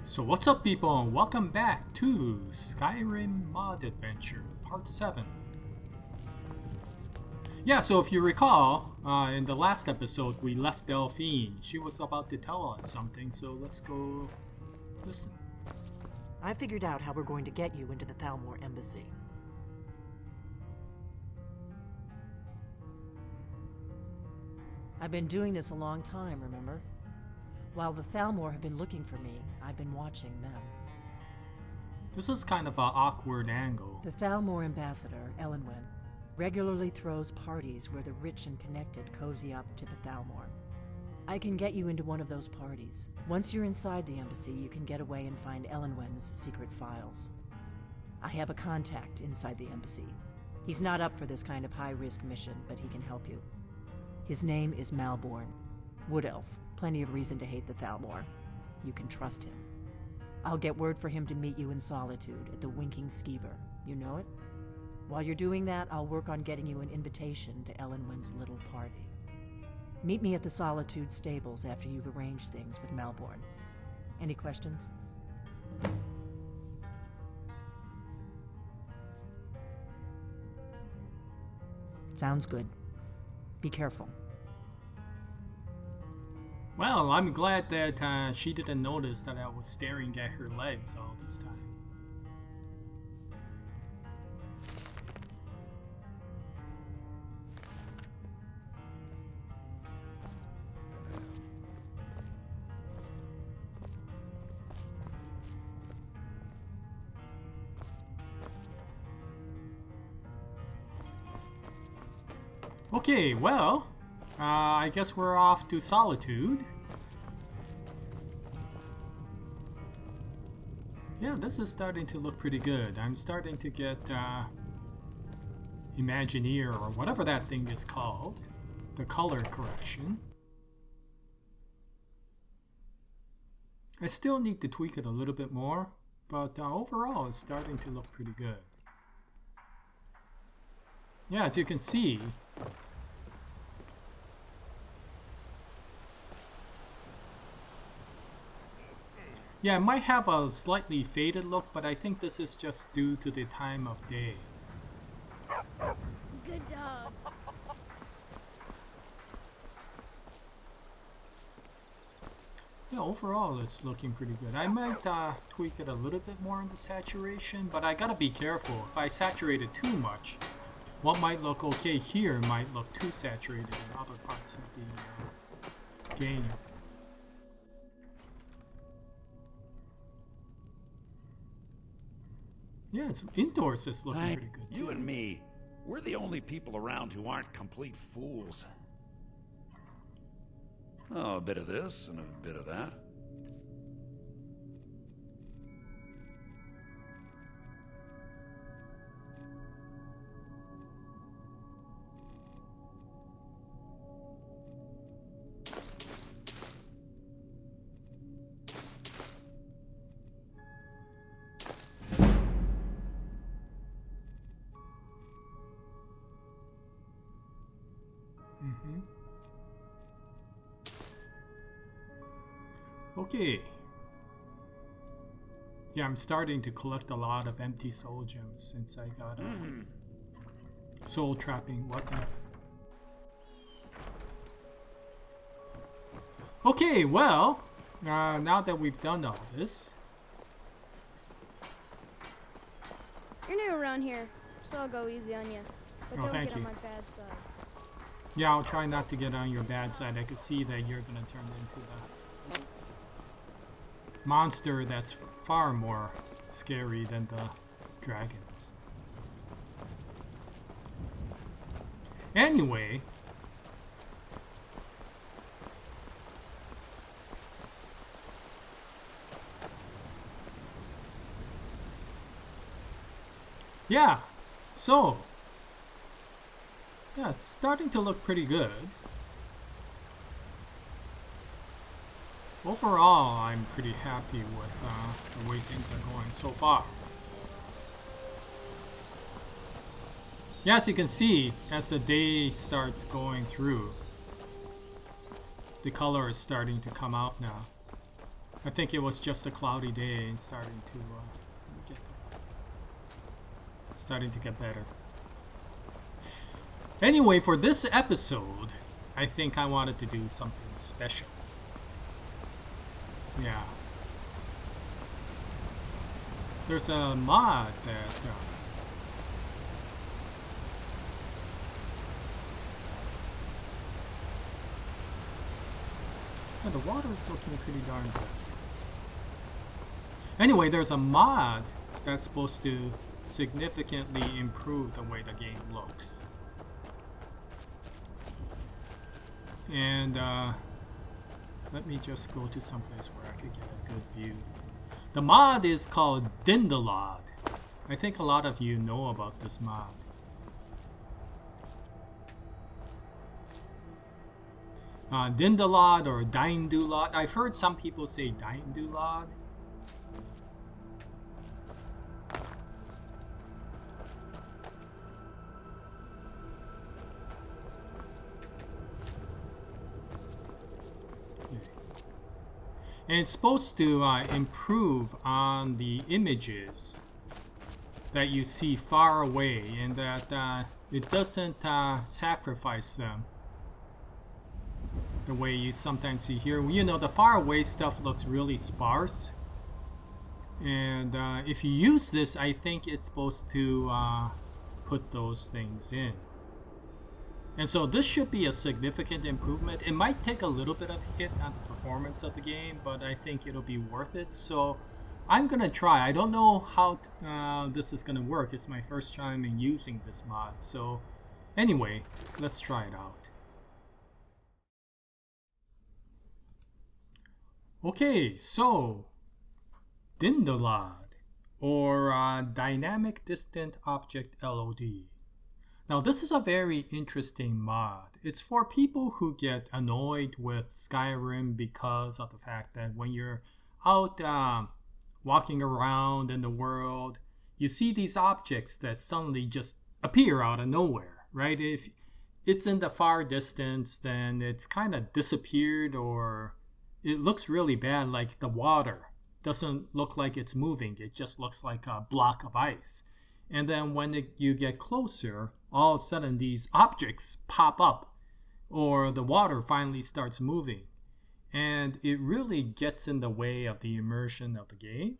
So what's up people, and welcome back to Skyrim Mod Adventure Part 7. Yeah, so if you recall, in the last episode we left Delphine. She was about to tell us something, so let's go listen. I figured out how we're going to get you into the Thalmor embassy. I've been doing this a long time, remember? While the Thalmor have been looking for me, I've been watching them. This is kind of an awkward angle. The Thalmor ambassador, Elenwen, regularly throws parties where the rich and connected cozy up to the Thalmor. I can get you into one of those parties. Once you're inside the embassy, you can get away and find Elenwen's secret files. I have a contact inside the embassy. He's not up for this kind of high-risk mission, but he can help you. His name is Malborn, Wood Elf. Plenty of reason to hate the Thalmor. You can trust him. I'll get word for him to meet you in Solitude at the Winking Skeever. You know it? While you're doing that, I'll work on getting you an invitation to Elenwen's little party. Meet me at the Solitude stables after you've arranged things with Malborn. Any questions? Sounds good. Be careful. Well, I'm glad that she didn't notice that I was staring at her legs all this time. Okay, well, I guess we're off to Solitude. Yeah, this is starting to look pretty good. I'm starting to get Imagineer, or whatever that thing is called, the color correction. I still need to tweak it a little bit more, but overall it's starting to look pretty good. Yeah, as you can see, yeah, it might have a slightly faded look, but I think this is just due to the time of day. Good dog. Yeah, overall it's looking pretty good. I might tweak it a little bit more in the saturation, but I gotta be careful. If I saturate it too much, what might look okay here might look too saturated in other parts of the game. Yeah, it's indoors is looking pretty good. You and me, we're the only people around who aren't complete fools. Oh, a bit of this and a bit of that. Okay. Yeah, I'm starting to collect a lot of empty soul gems since I got a soul trapping weapon. Okay, well, now that we've done all this. You're new around here, so I'll go easy on you. But don't thank get on you. my bad side. Yeah, I'll try not to get on your bad side. I can see that you're gonna turn into the monster that's far more scary than the dragons. Anyway, yeah, so yeah, it's starting to look pretty good. Overall, I'm pretty happy with the way things are going so far. Yeah, as you can see, as the day starts going through, the color is starting to come out now. I think it was just a cloudy day and starting to get better. Anyway, for this episode, I think I wanted to do something special. Yeah. There's a mod that the water is looking pretty darn good. Anyway, there's a mod that's supposed to significantly improve the way the game looks. And let me just go to someplace where I could get a good view. The mod is called DynDOLOD. I think a lot of you know about this mod. DynDOLOD or DynDOLOD. I've heard some people say DynDOLOD. And it's supposed to improve on the images that you see far away, and that it doesn't sacrifice them the way you sometimes see here. You know, the far away stuff looks really sparse, and if you use this, I think it's supposed to put those things in. And so this should be a significant improvement. It might take a little bit of hit on the performance of the game, but I think it'll be worth it. So I'm gonna try. I don't know how this is gonna work. It's my first time in using this mod. So anyway, let's try it out. Okay, so DynDOLOD, or Dynamic Distant Object LOD. Now this is a very interesting mod. It's for people who get annoyed with Skyrim because of the fact that when you're out walking around in the world, you see these objects that suddenly just appear out of nowhere, right? If it's in the far distance, then it's kind of disappeared, or it looks really bad, like the water doesn't look like it's moving. It just looks like a block of ice. And then when you get closer, all of a sudden these objects pop up, or the water finally starts moving. And it really gets in the way of the immersion of the game.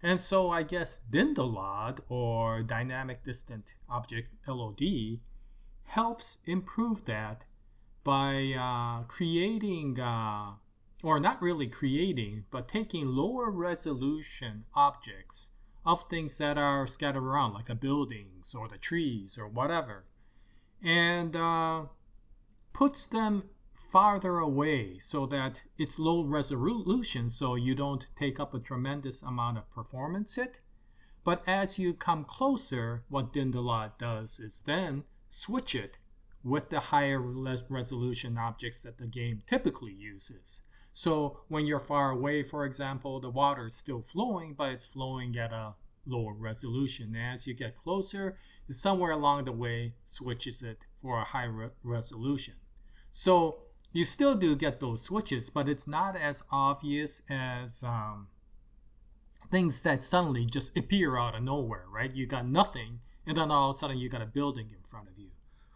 And so I guess DynDOLOD, or Dynamic Distant Object LOD, helps improve that by creating, or not really creating, but taking lower resolution objects of things that are scattered around, like the buildings or the trees or whatever, and puts them farther away so that it's low resolution, so you don't take up a tremendous amount of performance hit. But as you come closer, what DynDOLOD does is then switch it with the higher resolution objects that the game typically uses. So when you're far away, for example, the water is still flowing, but it's flowing at a lower resolution. And as you get closer, it's somewhere along the way switches it for a high resolution. So you still do get those switches, but it's not as obvious as things that suddenly just appear out of nowhere, right? You got nothing, and then all of a sudden you got a building in front of you.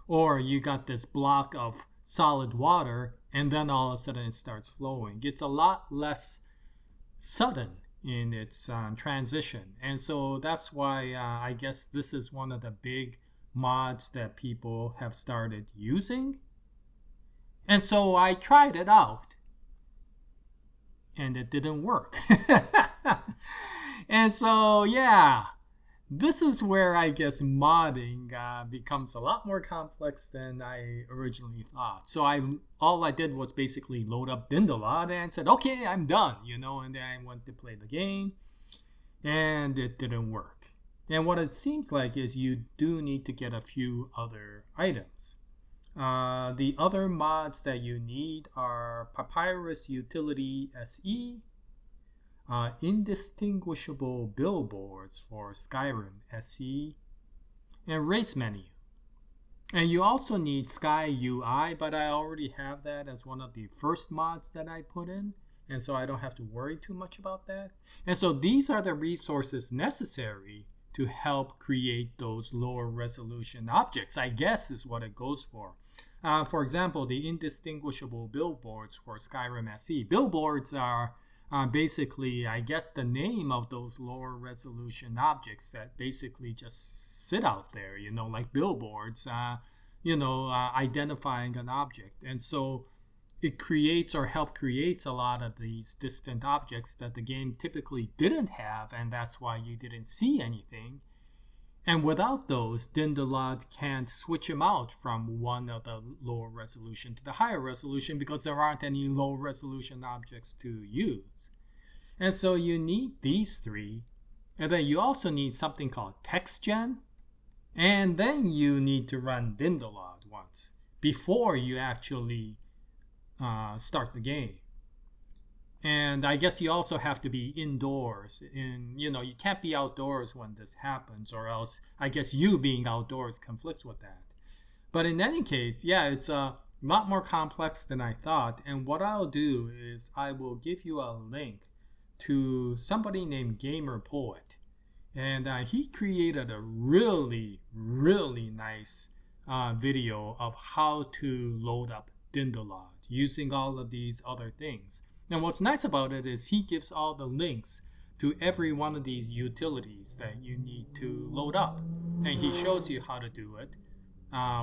Or you got this block of solid water, and then all of a sudden it starts flowing. It's a lot less sudden in its transition. And so that's why I guess this is one of the big mods that people have started using. And so I tried it out, and it didn't work. And so, yeah, this is where I guess modding becomes a lot more complex than I originally thought. So all I did was basically load up DynDOLOD and said, okay, I'm done, and then I went to play the game, and it didn't work. And what it seems like is you do need to get a few other items. The other mods that you need are Papyrus Utility SE, Indistinguishable Billboards for Skyrim SE, and RaceMenu. And you also need Sky UI, but I already have that as one of the first mods that I put in. And so I don't have to worry too much about that. And so these are the resources necessary to help create those lower resolution objects, I guess is what it goes for. For example, the Indistinguishable Billboards for Skyrim SE. Billboards are basically, I guess, the name of those lower resolution objects that basically just sit out there, you know, like billboards, identifying an object. And so it creates or help creates a lot of these distant objects that the game typically didn't have, and that's why you didn't see anything. And without those, DynDOLOD can't switch them out from one of the lower resolution to the higher resolution because there aren't any low resolution objects to use. And so you need these three, and then you also need something called text gen, and then you need to run DynDOLOD once before you actually start the game. And I guess you also have to be indoors. You can't be outdoors when this happens, or else I guess you being outdoors conflicts with that. But in any case, yeah, it's a lot more complex than I thought. And what I'll do is I will give you a link to somebody named GamerPoet. And he created a really, really nice video of how to load up DynDOLOD using all of these other things. And what's nice about it is he gives all the links to every one of these utilities that you need to load up. And he shows you how to do it,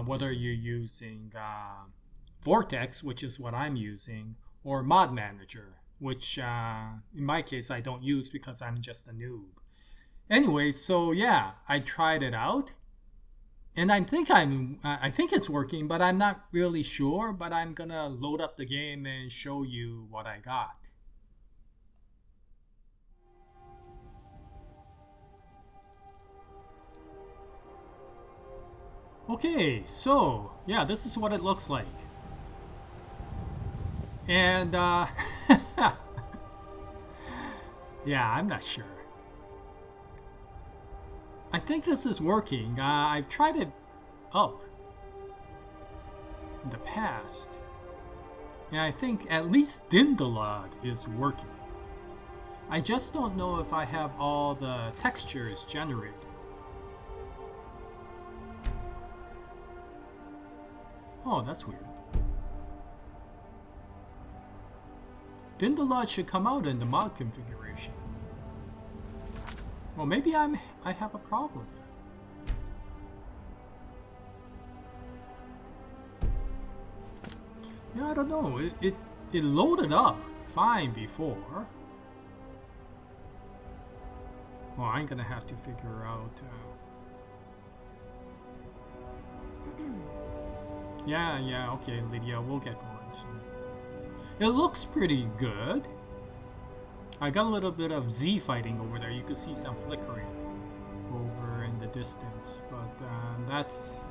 whether you're using Vortex, which is what I'm using, or Mod Manager, which in my case I don't use because I'm just a noob. Anyway, so yeah, I tried it out. And I think it's working, but I'm not really sure. But I'm gonna load up the game and show you what I got. Okay, so yeah, this is what it looks like. And yeah, I'm not sure. I think this is working. I've tried it in the past. And I think at least DynDOLOD is working. I just don't know if I have all the textures generated. Oh, that's weird. DynDOLOD should come out in the mod configuration. Well, maybe I have a problem. Yeah, I don't know. It loaded up fine before. Well, I'm gonna have to figure out. Yeah. Okay, Lydia, we'll get going soon. It looks pretty good. I got a little bit of Z fighting over there. You can see some flickering over in the distance, but that's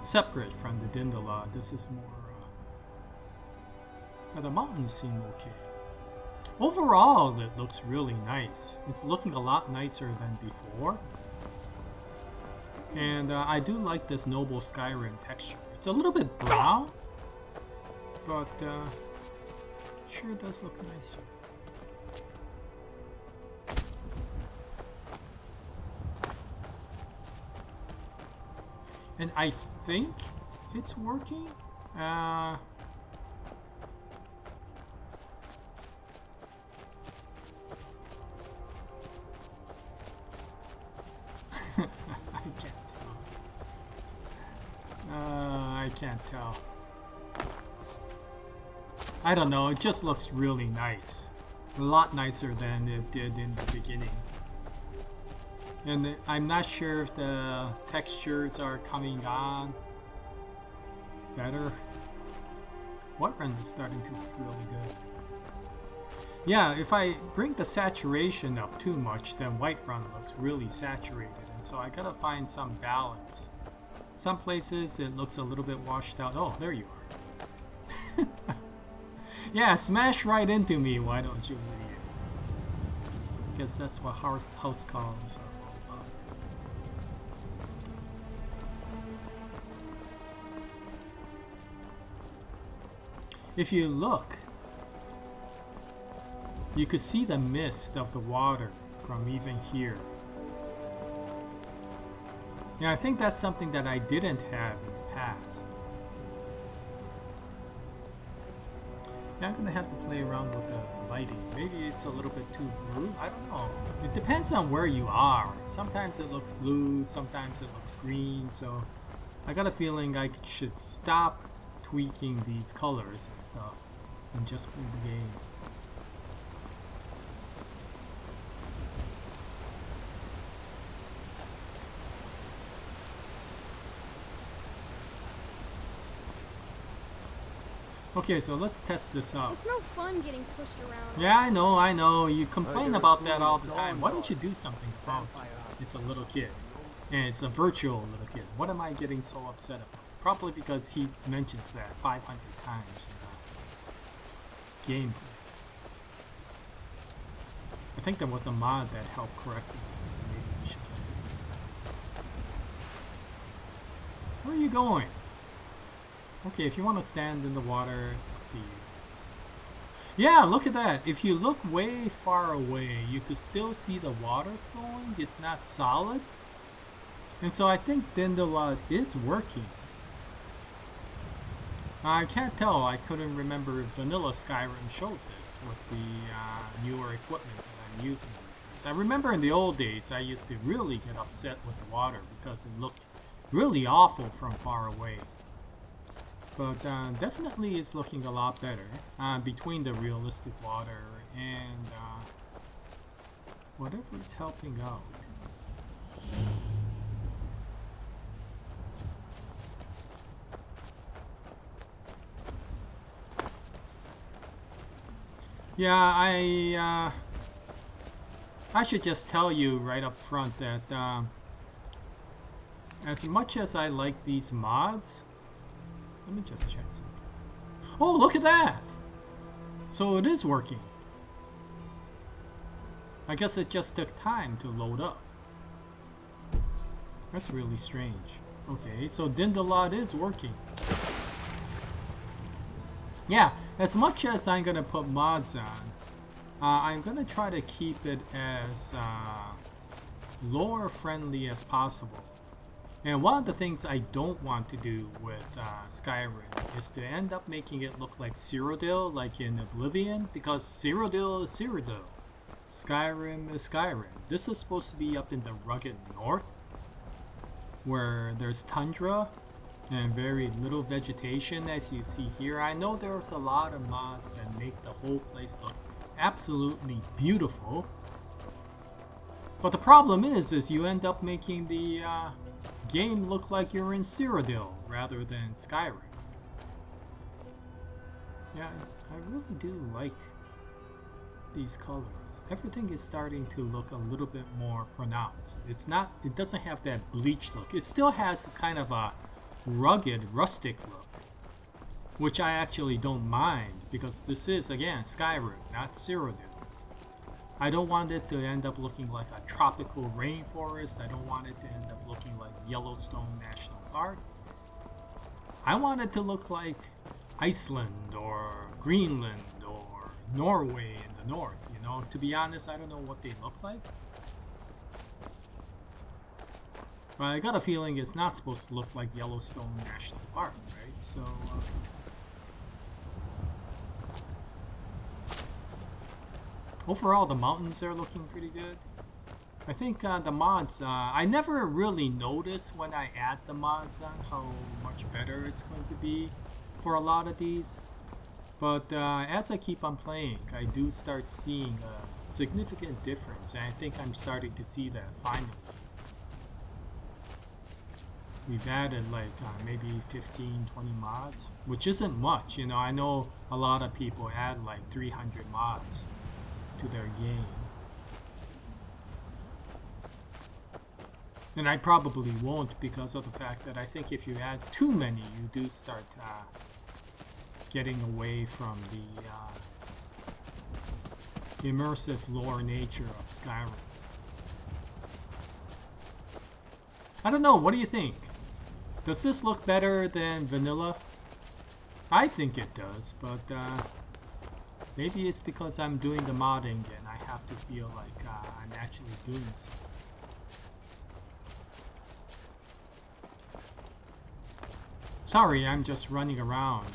separate from the DynDOLOD. This is more. The mountains seem okay. Overall, it looks really nice. It's looking a lot nicer than before, and I do like this Noble Skyrim texture. It's a little bit brown, but sure does look nicer. And I think it's working. I can't tell. I don't know. It just looks really nice. A lot nicer than it did in the beginning. And I'm not sure if the textures are coming on better. Whiterun is starting to look really good. Yeah, if I bring the saturation up too much, then Whiterun looks really saturated. And so I gotta find some balance. Some places it looks a little bit washed out. Oh, there you are. Yeah, smash right into me, why don't you, idiot? Guess that's what house calls are. If you look, you could see the mist of the water from even here. Yeah, I think that's something that I didn't have in the past. Yeah, I'm gonna have to play around with the lighting. Maybe it's a little bit too blue. I don't know. It depends on where you are. Sometimes it looks blue, sometimes it looks green. So I got a feeling I should stop tweaking these colors and stuff and just play the game. Okay, so let's test this out. It's no fun getting pushed around. Yeah, I know. You complain about that all the time. Why don't you do something about it? It's a little kid. And it's a virtual little kid. What am I getting so upset about? Probably because he mentions that 500 times in the gameplay. I think there was a mod that helped correct it. Maybe we should get it. Where are you going? Okay, if you want to stand in the water, it's up to you. Yeah, look at that. If you look way far away, you could still see the water flowing. It's not solid. And so I think DynDOLOD is working. I can't tell. I couldn't remember if vanilla Skyrim showed this with the newer equipment that I'm using these days. I remember in the old days, I used to really get upset with the water because it looked really awful from far away. But definitely it's looking a lot better between the realistic water and whatever's helping out. Yeah, I should just tell you right up front that as much as I like these mods, let me just check something. Oh, look at that! So it is working. I guess it just took time to load up. That's really strange. Okay, so DynDOLOD is working. Yeah, as much as I'm gonna put mods on, I'm gonna try to keep it as lore friendly as possible. And one of the things I don't want to do with Skyrim is to end up making it look like Cyrodiil, like in Oblivion, because Cyrodiil is Cyrodiil. Skyrim is Skyrim. This is supposed to be up in the rugged north, where there's tundra and very little vegetation, as you see here. I know there's a lot of mods that make the whole place look absolutely beautiful. But the problem is you end up making the game look like you're in Cyrodiil rather than Skyrim. Yeah, I really do like these colors. Everything is starting to look a little bit more pronounced. It doesn't have that bleached look. It still has kind of a rugged, rustic look, which I actually don't mind because this is, again, Skyrim, not Cyrodiil. I don't want it to end up looking like a tropical rainforest. I don't want it to end up looking like Yellowstone National Park. I want it to look like Iceland or Greenland or Norway in the north. You know, to be honest, I don't know what they look like. But I got a feeling it's not supposed to look like Yellowstone National Park, right? So overall, the mountains are looking pretty good. I think the mods, I never really notice when I add the mods on how much better it's going to be for a lot of these. But as I keep on playing, I do start seeing a significant difference. And I think I'm starting to see that finally. We've added like maybe 15, 20 mods, which isn't much. You know, I know a lot of people add like 300 mods to their game. And I probably won't because of the fact that I think if you add too many, you do start getting away from the immersive lore nature of Skyrim. I don't know, what do you think? Does this look better than vanilla? I think it does, but Maybe it's because I'm doing the modding and I have to feel like I'm actually doing something. Sorry, I'm just running around.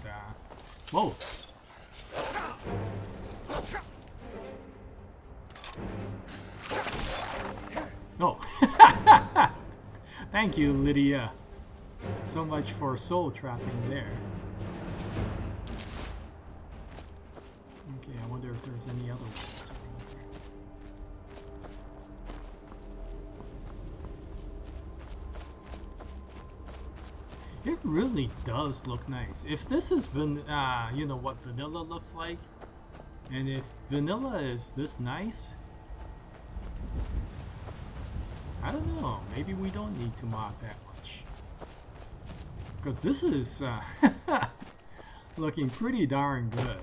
Whoa! Oh! Thank you, Lydia. So much for soul trapping there. Okay, I wonder if there's any other ones around here. It really does look nice. If this is you know what vanilla looks like, and if vanilla is this nice, I don't know. Maybe we don't need to mod that much, because this is looking pretty darn good.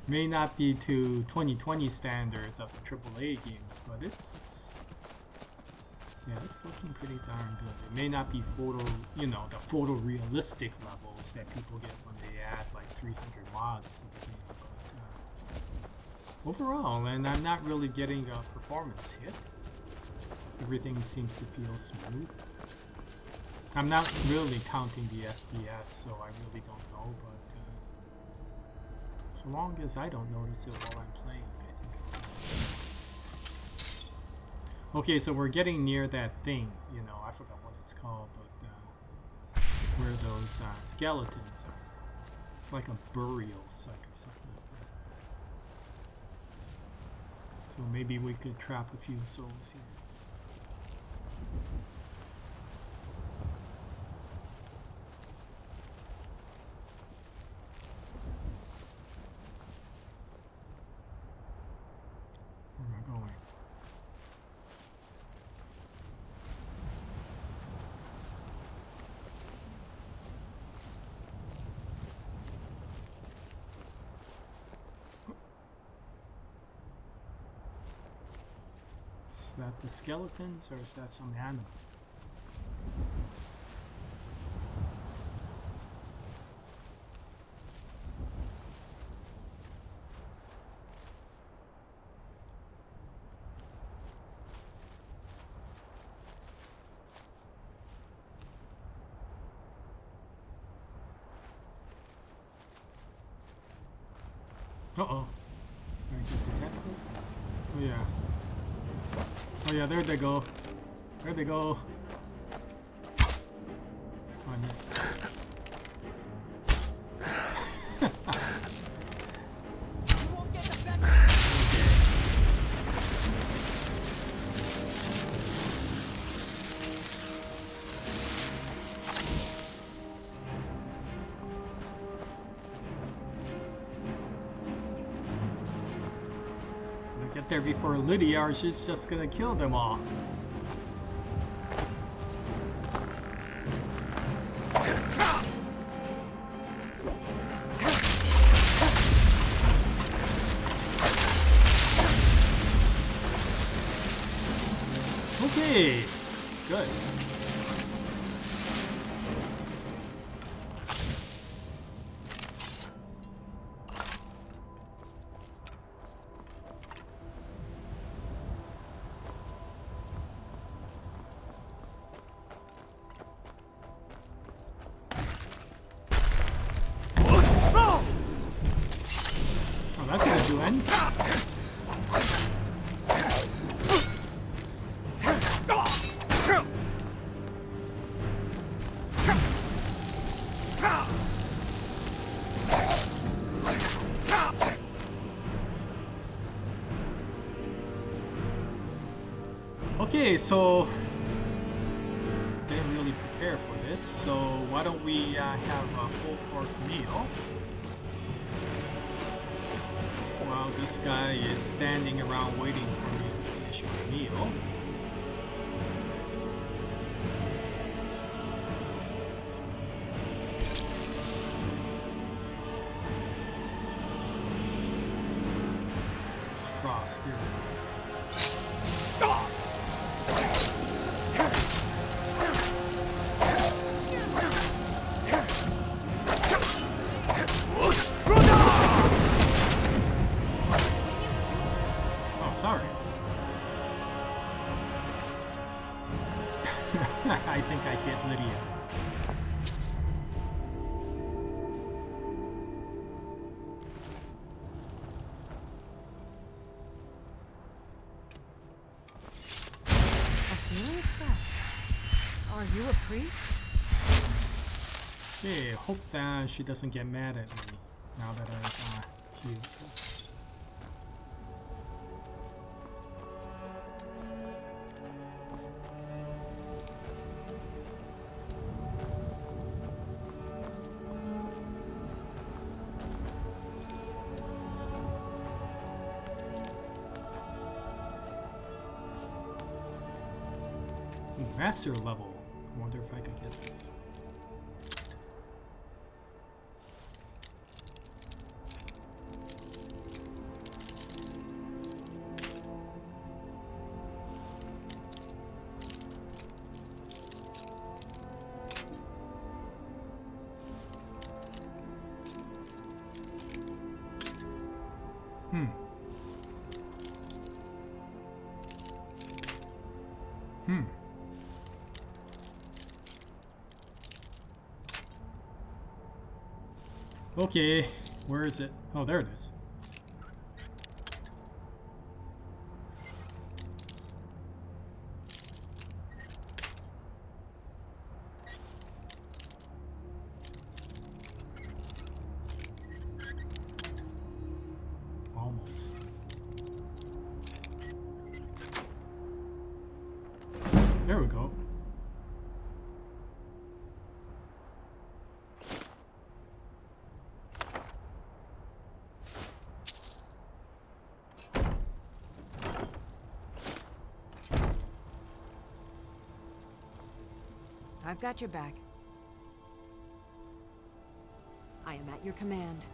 May not be to 2020 standards of the AAA games, but it's looking pretty darn good. It may not be the photorealistic levels that people get when they add like 300 mods to the game, but overall, and I'm not really getting a performance hit. Everything seems to feel smooth. I'm not really counting the FPS, so I really don't know, but so long as I don't notice it while I'm playing, I think. Okay, so we're getting near that thing, you know, I forgot what it's called, but where those skeletons are. It's like a burial site or something like that. So maybe we could trap a few souls here. Where am I going? Is that the skeletons or is that some animal? Uh-oh. Can I get detected? Oh yeah. Oh yeah, there they go. There they go. Oh, I missed. Get there before Lydia, or she's just gonna kill them all. Okay, good. That didn't do anything. Okay, so didn't really prepare for this, so why don't we have a full course meal? While this guy is standing around waiting for me to finish my meal. There's Frost here. I think I hit Lydia. A furious fact. Are you a priest? Okay, hope that she doesn't get mad at me now that I've healed her. Master level. I wonder if I could get this. Okay, where is it? Oh, there it is. Almost. There we go. I've got your back. I am at your command.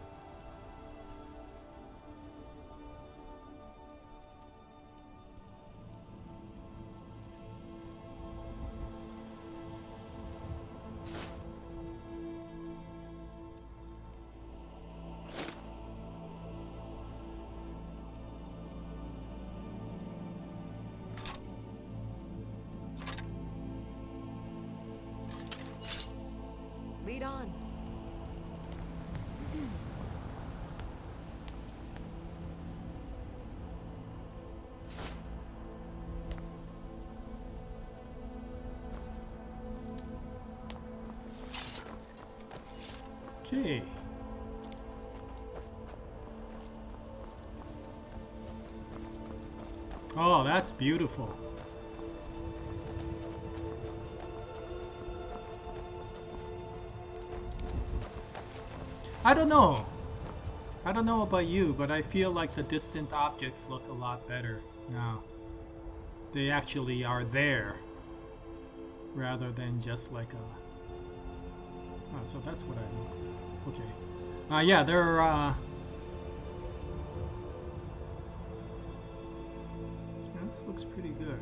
Lead on. Okay. Oh, that's beautiful. I don't know. I don't know about you, but I feel like the distant objects look a lot better now. They actually are there, rather than just like a... Oh, so that's what I... Okay. Yeah, they're... This looks pretty good.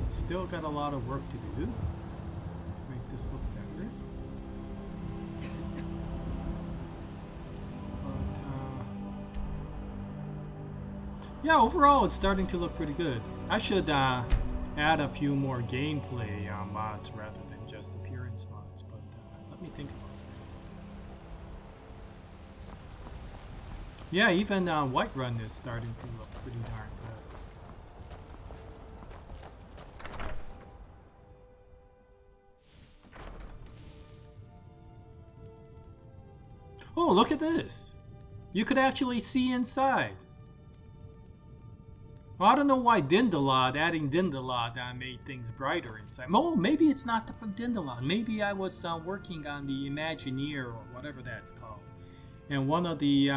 Still got a lot of work to do to make this look better. Yeah, overall it's starting to look pretty good. I should add a few more gameplay mods rather than just appearance mods, but let me think about it. Yeah, even Whiterun is starting to look pretty darn good. Oh, look at this! You could actually see inside. Well, I don't know why DynDOLOD, adding DynDOLOD made things brighter inside. Oh, maybe it's not the DynDOLOD. Maybe I was working on the Imagineer or whatever that's called. And one of the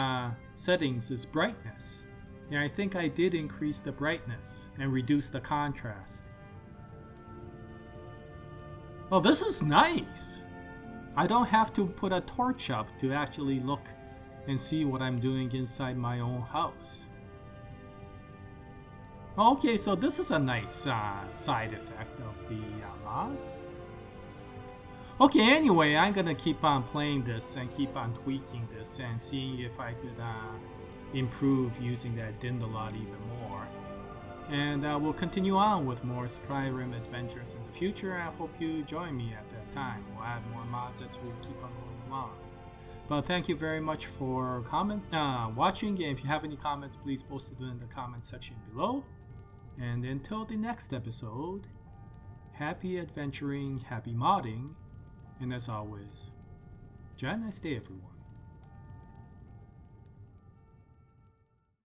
settings is brightness. And I think I did increase the brightness and reduce the contrast. Oh, this is nice! I don't have to put a torch up to actually look and see what I'm doing inside my own house. Okay, so this is a nice side effect of the mods. Okay, anyway, I'm gonna keep on playing this and keep on tweaking this and seeing if I could improve using that DynDOLOD even more. And we'll continue on with more Skyrim adventures in the future. I hope you join me at that time. We'll add more mods as we keep on going along. But thank you very much for watching. And if you have any comments, please post it in the comment section below. And until the next episode, happy adventuring, happy modding, and as always, have a nice day, everyone.